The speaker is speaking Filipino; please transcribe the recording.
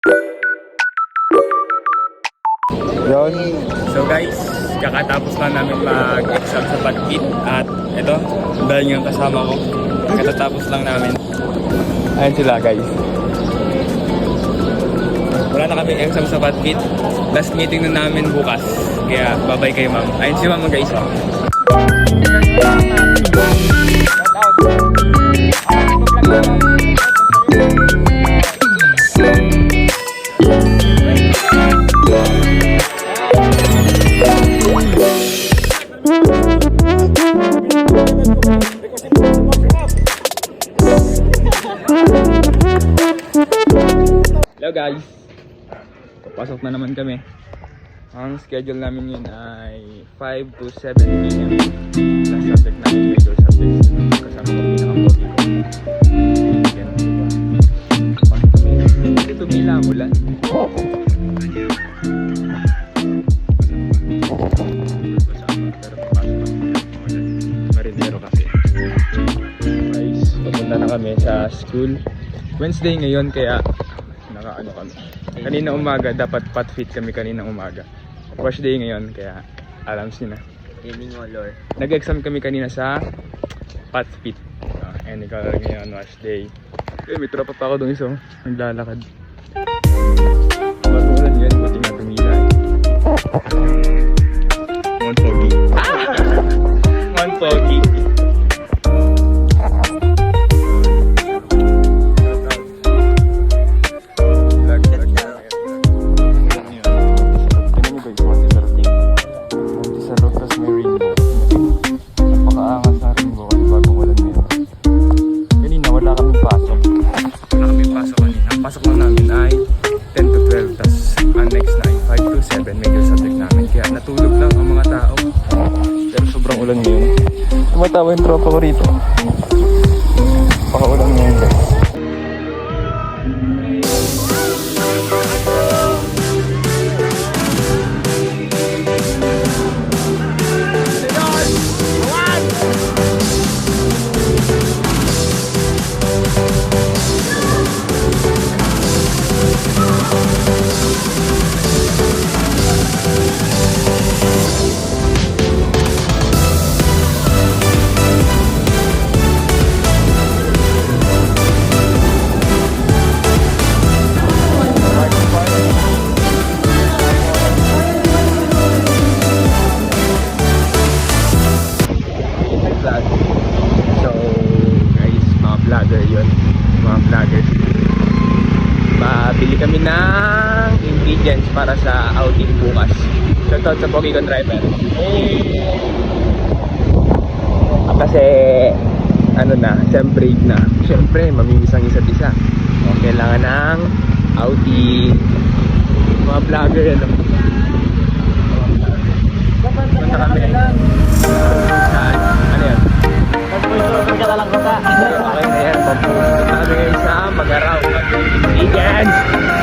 Yun. So guys, kakatapos lang namin mag-exam sa Badkit. At ito, dahil yung kasama ko. Katatapos lang namin. Ayun sila guys. Wala na kami exam sa Badkit. Last meeting na namin bukas. Kaya bye-bye kayo ma'am. Ayun si mama guys. Oh. Hello guys, papasok na naman kami. Ang schedule namin yun ay 5 to 7 p.m. Last subject namin, major subjects. Kasama ko pinaka-pogi ko. Pasok kami. Hindi tumila ang ulan. Pero papasok kami. Marinero kasi. Guys, papunta na kami sa school. Wednesday ngayon kaya nakaano kami. Kanina umaga dapat pot fit kami kanina umaga. Wash day ngayon kaya alam na. Evening color. Nag-exam kami kanina sa pot fit. And color ngayon wash day. Okay, may tropa pa ako doon isa. Naglalakad. Bagulan yan, buti nga tumila. One pogi. One pogi. Pasok lang namin ay 10 to 12, tas ang next na ay 5 to 7 major subject namin, kaya natulog lang ang mga tao. Pero sobrang ulan ngayon. Tumatawa yung tropa ko rito. Paka-ulan ngayon guys. Bili kami ng ingredients para sa outing bukas. Shoutout sa Pogi Con Driver. Kasi ano na, sem break na. Siyempre, mamimiss ang isa't isa. O, kailangan ng outing. Mga vlogger yan. Punta kami. Saan? Ano yan? Okay na yan. Papunta kami sa Magaraw. Ingredients!